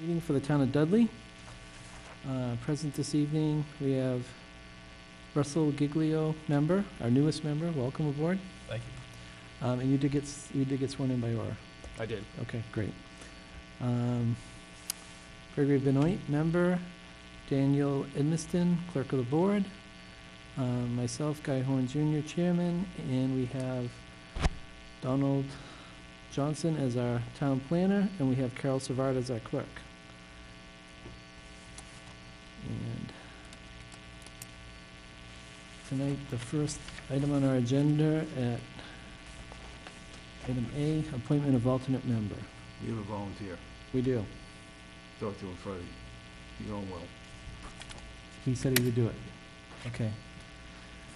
Meeting for the town of Dudley. Present this evening, we have Russell Giglio, member, our newest member. Welcome aboard. Thank you. And you did get sworn in by Aura. I did. Okay, great. Gregory Benoit, member. Daniel Edmiston, clerk of the board. Myself, Guy Horn Jr., chairman, and we have Donald Johnson as our town planner, and we have Carol Savard as our clerk. And tonight, the first item on our agenda at item A, appointment of alternate member. We have a volunteer. We do. Talked to him Friday. He's going well. He said he would do it. Okay.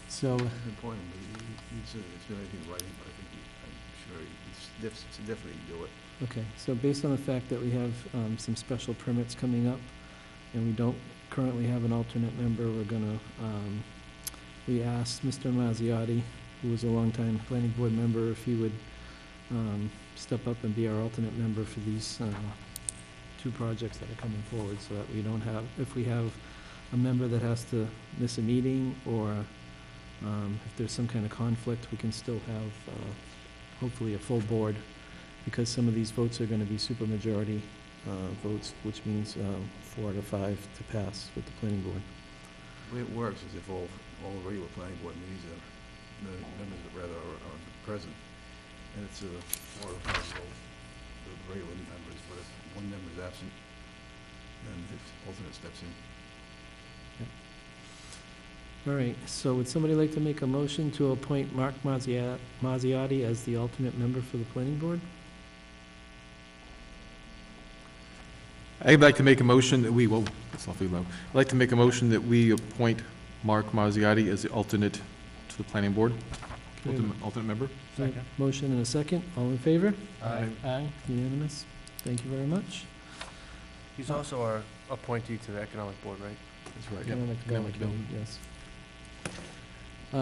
So, I didn't point him, but he said it's been anything in writing, but I think I'm sure it's definitely do it. okay, so based on the fact that we have some special permits coming up, and we don't currently have an alternate member, we're gonna, we asked Mr. Mazziotti, who was a longtime planning board member, if he would step up and be our alternate member for these two projects that are coming forward, so that we don't have, if we have a member that has to miss a meeting, or if there's some kind of conflict, we can still have hopefully a full board, because some of these votes are gonna be supermajority votes, which means 4 to 5 to pass with the planning board. The way it works is if all the regular planning board meetings the members are present, and it's a 4 to 5 vote, the regular members, but if one member is absent, then the alternate steps in. All right, so would somebody like to make a motion to appoint Mark Mazziotti as the alternate member for the planning board? I'd like to make a motion that we, well, it's awfully low. I'd like to make a motion that we appoint Mark Mazziotti as the alternate to the planning board, Okay. alternate member. Second. Motion and a second. All in favor? Aye. Aye, unanimous. Thank you very much. He's also our appointee to the Economic Board, right? That's right. Economic Economic Development, yes.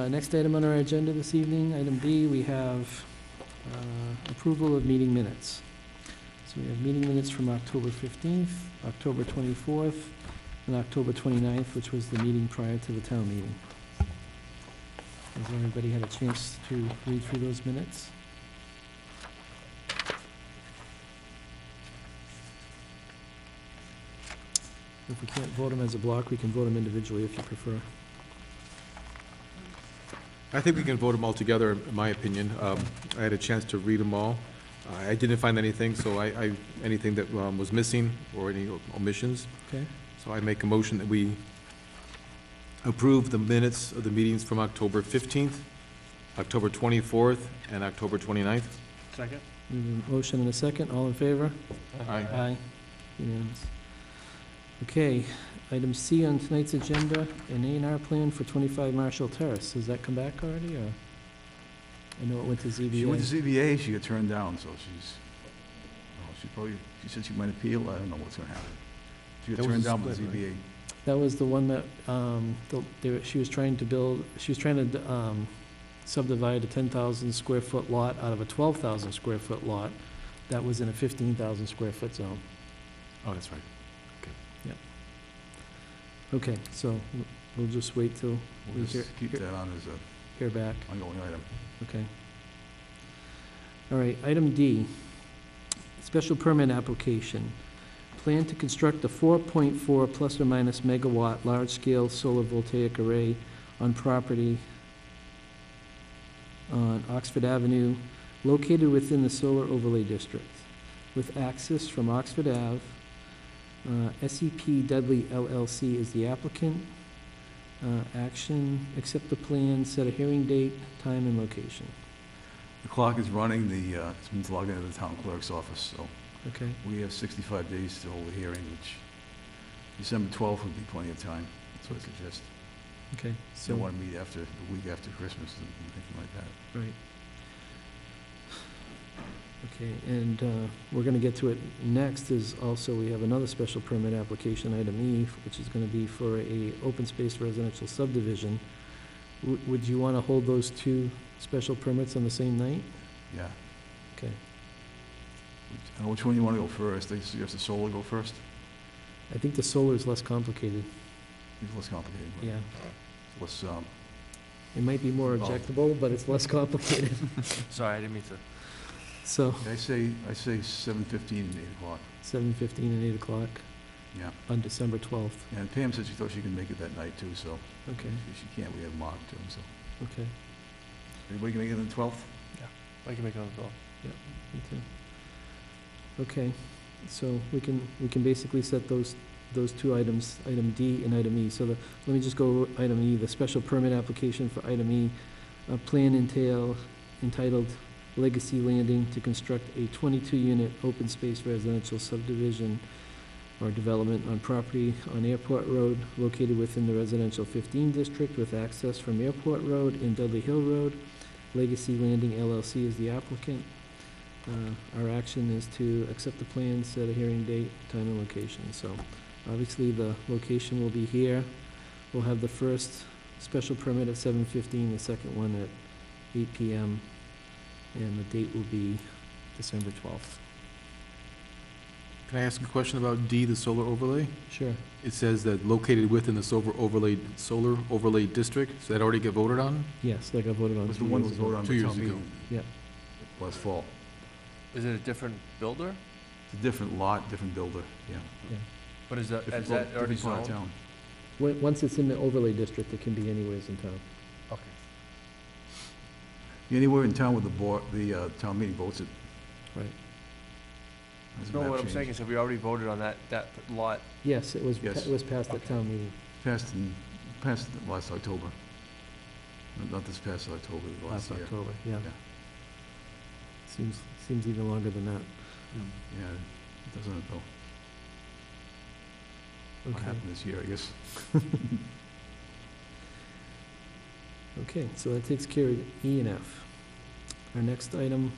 Next item on our agenda this evening, item B, we have approval of meeting minutes. So we have meeting minutes from October 15th, October 24th, and October 29th, which was the meeting prior to the town meeting. Has everybody had a chance to read through those minutes? If we can't vote them as a block, we can vote them individually if you prefer. I think we can vote them all together, in my opinion. I had a chance to read them all. I didn't find anything, so anything that was missing or any omissions. Okay. So I make a motion that we approve the minutes of the meetings from October 15th, October 24th, and October 29th. Second. We have a motion and a second. All in favor? Aye. Aye. Unanimous. Okay, item C on tonight's agenda, an A&R plan for 25 Marshall Terrace. Has that come back already, or? I know it went to ZBA. She went to ZBA, she got turned down, so she said she might appeal. I don't know what's gonna happen. She got That was turned a down by split, right? ZBA. That was the one that, she was trying to subdivide a 10,000 square foot lot out of a 12,000 square foot lot that was in a 15,000 square foot zone. Oh, that's right. Okay, so we'll just wait till we We'll hear just keep that on as a hear back. ongoing item. Okay. All right, item D, special permit application. Plan to construct a 4.4 plus or minus megawatt large-scale solar voltaic array on property on Oxford Avenue, located within the solar overlay district, with access from Oxford Ave. SEP Dudley LLC is the applicant. Action, accept the plan, set a hearing date, time, and location. The clock is running, it's been logged into the town clerk's office, so Okay, we have 65 days to hold a hearing, which December 12th would be plenty of time. That's what I suggest. okay, So so, want to meet the week after Christmas, and anything like that. right. Okay, and we're gonna get to it next, is also, we have another special permit application, item E, which is gonna be for a open space residential subdivision. Would you wanna hold those two special permits on the same night? Yeah. Okay. Which one you want to go first? They suggest the solar go first? I think the solar is less complicated, It's less complicated, but yeah. less, It might be more Involved. objectable, but it's less complicated, Sorry, I didn't mean to. so, I say 7:15 and 8 o'clock, 7:15 and 8 o'clock yeah. on December 12th. And Pam said she thought she could make it that night too, so Okay, if she can't, we have Mark too, so. okay, Everybody can make it on the 12th? I can make another call. me too. Okay, so we can basically set those two items, item D and item E. So let me just go over item E, the special permit application for item E. A plan entitled Legacy Landing to construct a 22-unit open space residential subdivision or development on property on Airport Road located within the residential 15 district with access from Airport Road and Dudley Hill Road. Legacy Landing LLC is the applicant. Our action is to accept the plan, set a hearing date, time and location. So obviously the location will be here. We'll have the first special permit at 7:15, the second one at 8 PM, and the date will be December 12th. Can I ask a question about D, the solar overlay? Sure. It says that located within the solar overlay district, so that already get voted on? Yes, like I voted on Was 2 the one years that ago. voted on 2 the years town ago. meeting? Yeah. Last fall. Is it a different builder? It's a different lot, different builder, yeah. But is that Different already different part of zoned? town. Once it's in the overlay district, it can be anywheres in town. Okay. Anywhere in town with the town meeting votes it. Right. Doesn't No, map what I'm change. saying is if we already voted on that lot, Yes, it was Yes. passed at town meeting. Passed last October. Not this past October, the last Last year. October, yeah. Yeah. Seems even longer than that. Yeah, doesn't it though? What Okay, happened this year, I guess? okay, so that takes care of E and F. Our next item,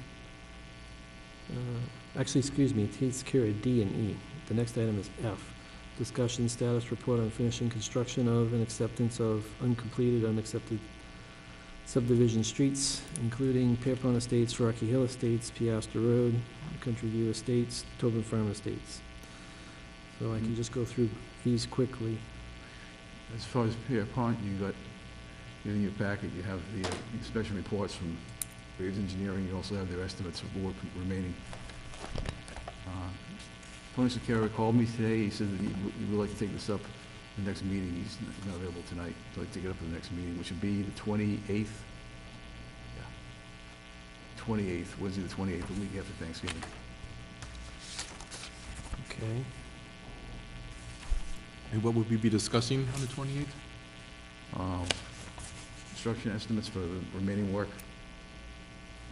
actually, excuse me, it takes care of D and E. The next item is F. Discussion status report on finishing construction of and acceptance of unaccepted subdivision streets, including Pierpont Estates, Rocky Hill Estates, Piastre Road, Country View Estates, Tobin Farm Estates. So I can just go through these quickly. As far as Pierpont, in your packet, you have the inspection reports from Graves Engineering. You also have their estimates of work remaining. Tony Secura called me today. He said that he would like to take this up the next meeting. He's not available tonight. So I'd like to take it up at the next meeting, which would be the 28th. Yeah. 28th, Wednesday the 28th, the week after Thanksgiving. Okay. And what would we be discussing on the 28th? Construction estimates for the remaining work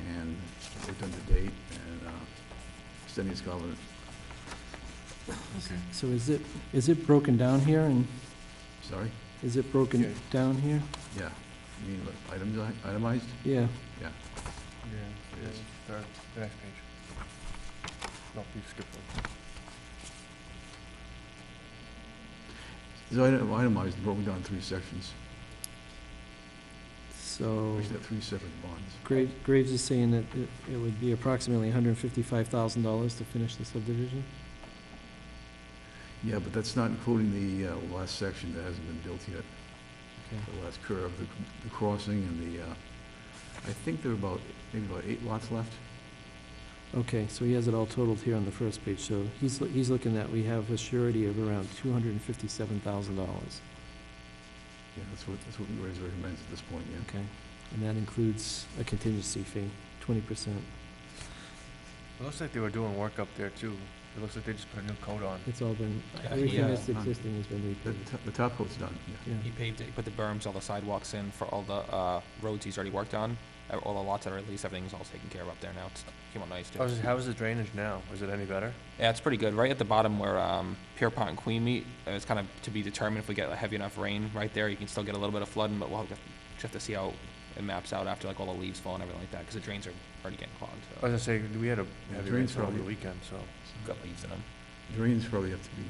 and work done to date and extending his covenant. Okay. So is it broken down here, and Sorry? is it broken Yeah. down here? Yeah. You mean what, itemized? Yeah, yeah, it is. The next page. No, you skipped one. It's itemized and broken down in 3 sections. so We should have 3 separate bonds. Graves is saying that it would be approximately $155,000 to finish the subdivision? Yeah, but that's not including the last section that hasn't been built yet. Okay. The last curve, the crossing and the, I think there are maybe about 8 lots left. Okay, so he has it all totaled here on the first page, so he's looking at, we have a surety of around $257,000. Yeah, that's what Graves recommends at this point, yeah. Okay, and that includes a contingency fee, 20%. It looks like they were doing work up there too. It looks like they just put a new coat on. It's all been, Yeah, everything yeah. that's existing has been The repaved. the top coat's done, yeah. Yeah, He paved it, he put the berms, all the sidewalks in for all the roads he's already worked on. All the lots that are released, everything's all taken care of up there now. It's came out nice too. How's the drainage now? Is it any better? Yeah, it's pretty good. Right at the bottom where Pierpont and Queen meet, it's kind of to be determined if we get a heavy enough rain right there. You can still get a little bit of flooding, but just have to see how it maps out after like all the leaves fall and everything like that, because the drains are already getting clogged. I was So gonna say, we had a heavy drains rainfall over probably- the weekend, so. got leaves in them. Drains probably have to be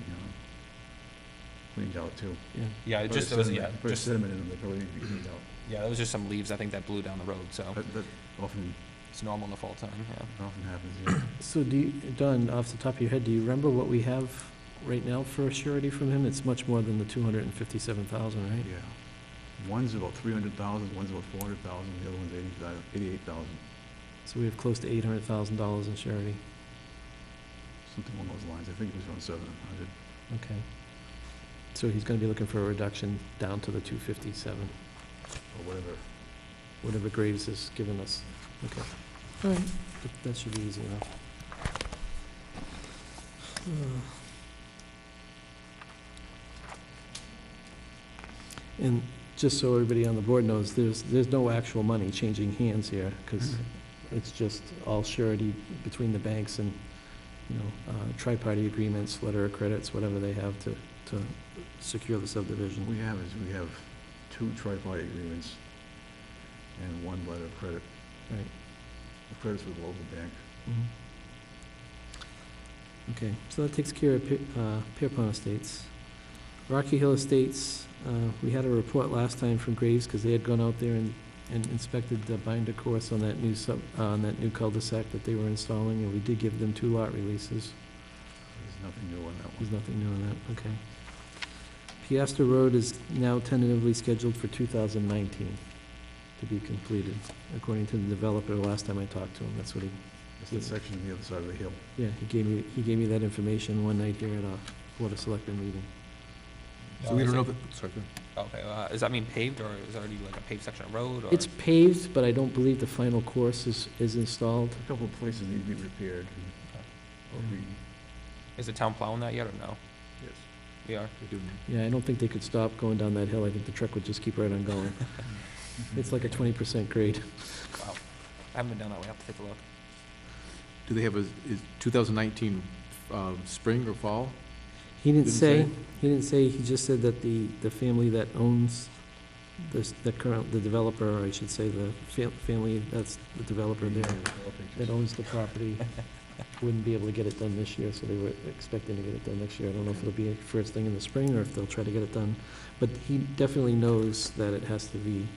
cleaned out too. yeah. Yeah, it Put just a was sediment- Put just sediment in them, they probably need to be cleaned out. yeah, there was just some leaves I think that blew down the road, so That often it's normal in the fall time. Yeah. happens, yeah. So Don, off the top of your head, do you remember what we have right now for surety from him, it's much more than the 257,000, right? Yeah. One's about 300,000, one's about 400,000, the other one's 88,000, So we have close to $800,000 in surety. something along those lines. I think it was around 700. Okay. So he's gonna be looking for a reduction down to the 257, or whatever. whatever Graves has given us. Okay. All right, that should be easy enough. And just so everybody on the board knows, there's no actual money changing hands here, because it's just all surety between the banks and, you know, tri-party agreements, letter of credits, whatever they have to secure the subdivision. We have 2 tri-party agreements and 1 letter of credit. Right. The credit's with the local bank. Mhm. Okay, so that takes care of Pierpont Estates. Rocky Hill Estates, we had a report last time from Graves, because they had gone out there and inspected the binder course on that new cul-de-sac that they were installing, and we did give them 2 lot releases. There's nothing new on that one. There's nothing new on that, okay. Piastre Road is now tentatively scheduled for 2019 to be completed, according to the developer last time I talked to him. That's what he, It's the section on the other side of the hill. yeah, he gave me that information one night here at a Board of Selectmen meeting. So we Is don't know it- if, sorry, go ahead. Okay, does that mean paved, or is it already like a paved section of road, or? It's paved, but I don't believe the final course is installed. A couple of places need to be repaired. Or Is the town plowing that yet, or no? yes. We are? They do. Yeah, I don't think they could stop going down that hill. I think the truck would just keep right on going. It's like a 20% grade. Wow. I haven't been down that way, I have to take a look. Do they have is 2019 spring or fall? He didn't Didn't say, say? he didn't say, he just said that the family that owns this, the developer, or I should say, the family that's the developer there, that owns the property, wouldn't be able to get it done this year, so they were expecting to get it done next year. I don't know if it'll be first thing in the spring, or if they'll try to get it done. But he definitely knows that it has to be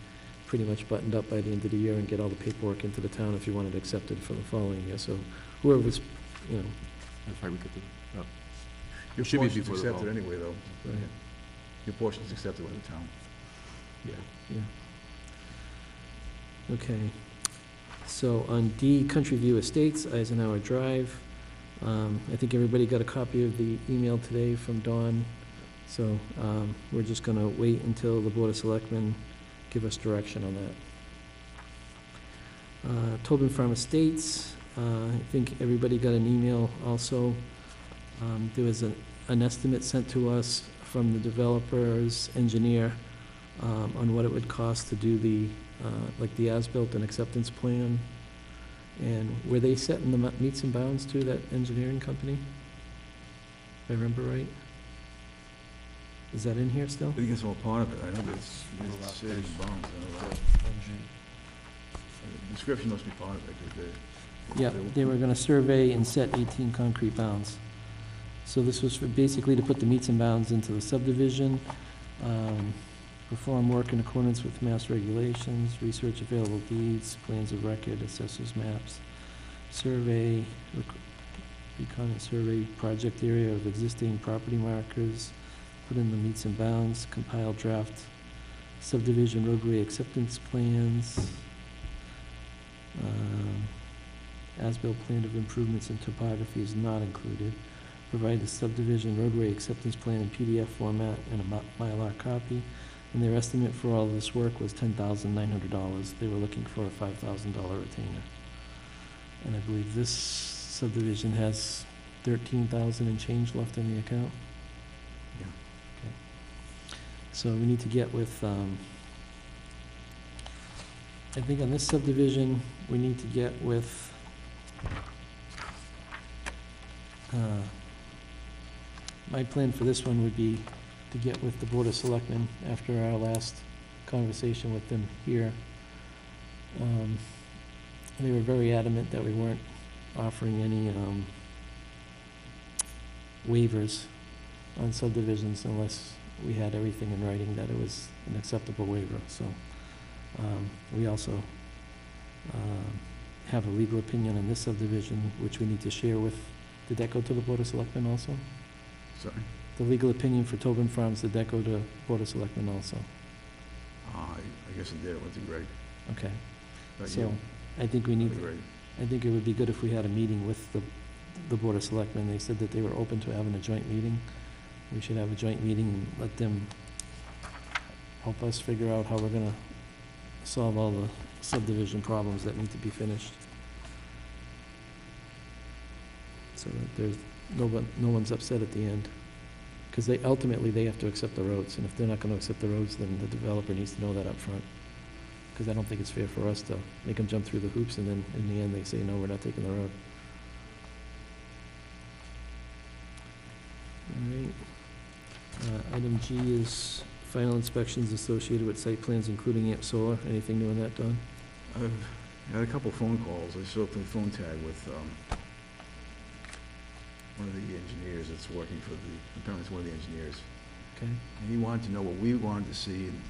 pretty much buttoned up by the end of the year and get all the paperwork into the town if you wanted it accepted for the following year. So whoever's, you know, That's right, we could do. Your Should be portion's before the accepted fall. anyway, though. Right. Your portion's accepted by the town. yeah. Okay. So on D, Country View Estates, Eisenhower Drive. I think everybody got a copy of the email today from Dawn. So we're just going to wait until the Board of Selectmen give us direction on that. Tobin Farm Estates, I think everybody got an email also. There was an estimate sent to us from the developer's engineer on what it would cost to do the, like the as-built and acceptance plan. And were they setting the meets and bounds to that engineering company? If I remember right? Is that in here still? I think it's all part of it. I know that it's cities bounds. I know that. The description must be part of it, because Yeah, they were gonna survey and set 18 concrete bounds. So this was for basically to put the meets and bounds into the subdivision, perform work in accordance with mass regulations, research available deeds, plans of record, assessors maps, survey, recon and survey project area of existing property markers, put in the meets and bounds, compile draft subdivision roadway acceptance plans, as-built plan of improvements and topography is not included. Provide the subdivision roadway acceptance plan in PDF format and a Mylar copy. And their estimate for all of this work was $10,900. They were looking for a $5,000 retainer. And I believe this subdivision has 13,000 and change left in the account. Yeah. Okay. So we need to get with, I think on this subdivision, we need to get with, my plan for this one would be to get with the Board of Selectmen after our last conversation with them here. They were very adamant that we weren't offering any waivers on subdivisions unless we had everything in writing that it was an acceptable waiver. So we also have a legal opinion on this subdivision, which we need to share with, did that go to the Board of Selectmen also? Sorry? The legal opinion for Tobin Farms, did that go to Board of Selectmen also? I guess it did, it went to Greg. Okay, Not so you, I think we need, but Greg. I think it would be good if we had a meeting with the Board of Selectmen. They said that they were open to having a joint meeting. We should have a joint meeting and let them help us figure out how we're gonna solve all the subdivision problems that need to be finished. So that there's, no one's upset at the end. Because ultimately, they have to accept the roads, and if they're not gonna accept the roads, then the developer needs to know that up front. Because I don't think it's fair for us to make them jump through the hoops, and then in the end, they say, no, we're not taking the road. All right. Item G is final inspections associated with site plans, including AMP Solar. Anything new on that, Don? I've had a couple phone calls. I set up a phone tag with one of the engineers that's working for apparently it's one of the engineers. Okay. And he wanted to know what we wanted to see, and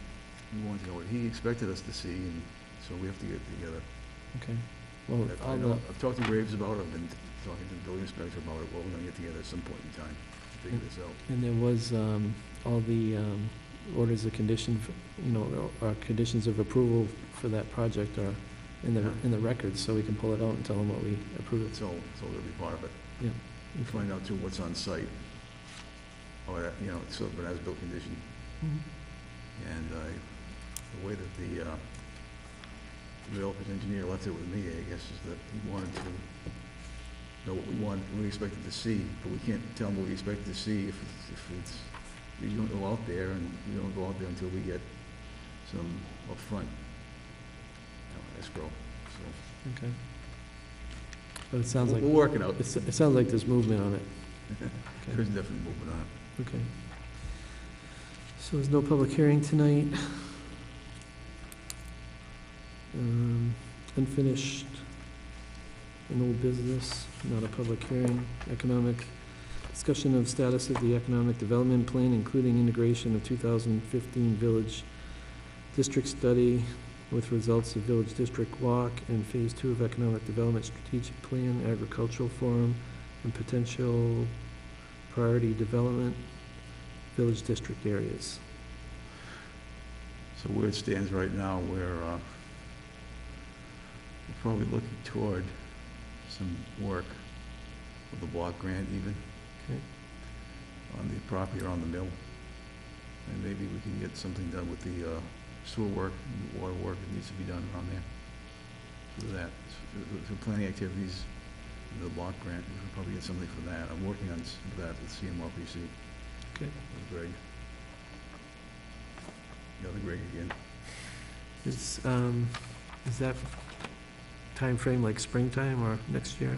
we wanted to know what he expected us to see, and so we have to get together. Okay. Well, I know, I've talked to Graves about it, I've been talking to the building inspector about it. Well, we're gonna get together at some point in time to figure this out. and there was, all the, orders of condition, conditions of approval for that project are in the records, so we can pull it out and tell them what we approved. It's all gonna be part of it. Yeah. We find out too what's on site. Or, it's sort of an as-built condition. Mhm. And the way that the developer's engineer left it with me, I guess, is that he wanted to know what we expected to see, but we can't tell him what we expected to see if we don't go out there, and we don't go out there until we get some upfront escrow, so. Okay. But it sounds like, We'll work it out. it sounds like there's movement on it. There's definitely movement on it. Okay. So there's no public hearing tonight. Unfinished and old business, not a public hearing. Economic, discussion of status of the economic development plan, including integration of 2015 village district study with results of village district walk and phase 2 of economic development strategic plan, agricultural forum, and potential priority development, village district areas. So where it stands right now, we're probably looking toward some work with the block grant even. Okay. On the property or on the mill. And maybe we can get something done with the sewer work and water work that needs to be done around there. For that, for planning activities, the block grant, we could probably get something for that. I'm working on that with CMRPC. Okay. With Greg. The other Greg again. Is that time frame like springtime or next year?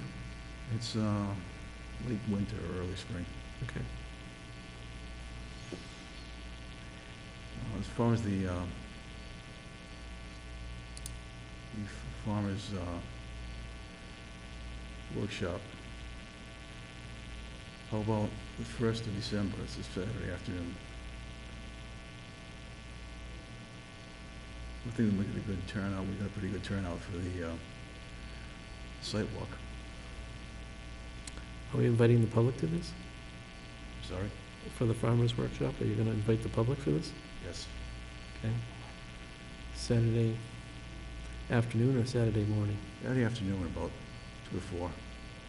It's late winter or early spring. Okay. As far as the farmers workshop, how about the 1st of December? It's a Saturday afternoon. I think we get a good turnout. We got a pretty good turnout for the site walk. Are we inviting the public to this? Sorry? For the farmers workshop? Are you gonna invite the public for this? Yes. Okay. Saturday afternoon or Saturday morning? Saturday afternoon, about 2 to 4,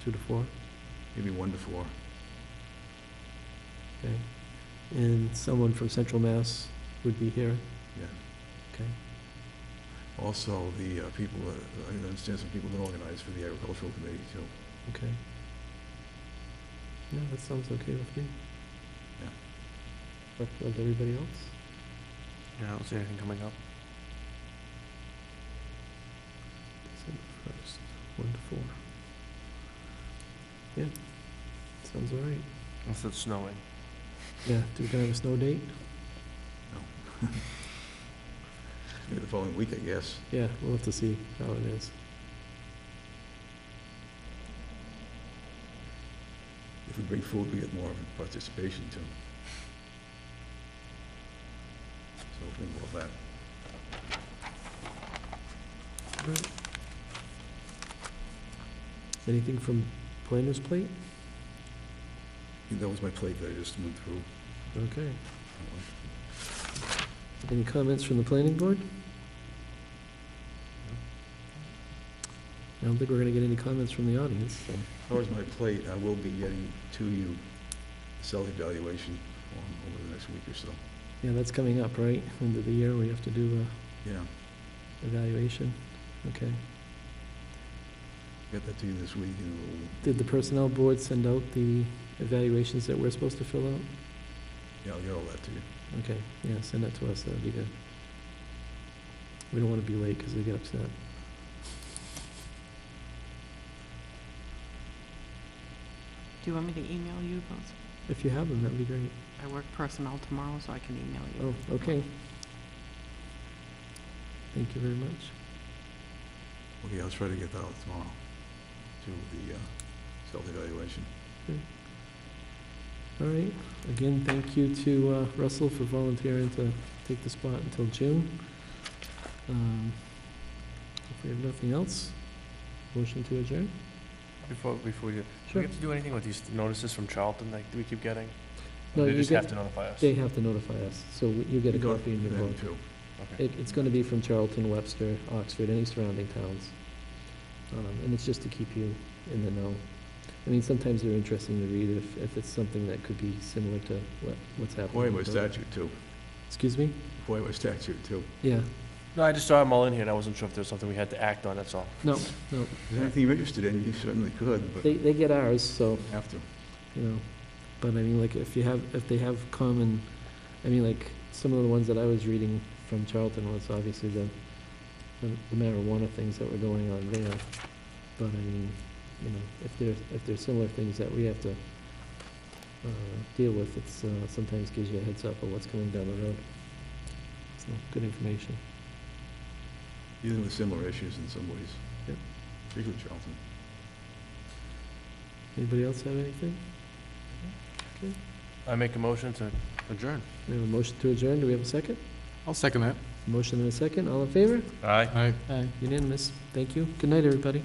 2 to 4? maybe 1 to 4. Okay. And someone from Central Mass would be here? Yeah. Okay. Also, the people, I understand some people that organize for the agricultural committee too. Okay. Yeah, that sounds okay with me. Yeah. Work with everybody else? Yeah, I don't see anything coming up. December 1st, 1 to 4. Yeah, sounds all right. Unless it's snowing. Yeah, do we gonna have a snow date? Maybe the following week, I guess. Yeah, we'll have to see how it is. If we bring food, we get more of a participation too. So we'll think about that. All right. Anything from planner's plate? That was my plate that I just moved through. Okay. Any comments from the planning board? I don't think we're gonna get any comments from the audience, so. As far as my plate, I will be getting to you self-evaluation form over the next week or so. Yeah, that's coming up, right? End of the year, we have to do Yeah, a evaluation. Okay. get that to you this week, and we'll, Did the personnel board send out the evaluations that we're supposed to fill out? yeah, I'll get all that to you. Okay, yeah, send that to us, that'd be good. We don't wanna be late, because they get upset. Do you want me to email you those? If you have them, that'd be great. I work personnel tomorrow, so I can email you. Oh, okay. Thank you very much. Okay, I'll try to get that out tomorrow, to the self-evaluation. All right, again, thank you to Russell for volunteering to take the spot until June. If we have nothing else, motion to adjourn? Before we do, do Sure. we have to do anything with these notices from Charlton, like, do we keep getting? No, Or they you just get- have to notify us? They have to notify us, so you get a You got copy in your them book. too. Okay. It's gonna be from Charlton, Webster, Oxford, any surrounding towns. And it's just to keep you in the know. I mean, sometimes they're interesting to read if it's something that could be similar to what's happening. FOIA with the- statute too. Excuse me? FOIA statute too. Yeah, No, I just saw them all in here, and I wasn't sure if there was something we had to act on, that's all. no, If there's anything you're interested in, you certainly could, but they get ours, so, you have to. you know. But I mean, like, if they have common, I mean, like, some of the ones that I was reading from Charlton was obviously the marijuana things that were going on there. But I mean, you know, if there's similar things that we have to deal with, it's sometimes gives you a heads up of what's coming down the road. So, good information. Dealing with similar issues in some ways. Yep. Particularly Charlton. Anybody else have anything? I make a motion to adjourn. We have a motion to adjourn. Do we have a second? I'll second that. Motion and a second. All in favor? Aye. Aye. Aye. Unanimous. Thank you. Good night, everybody.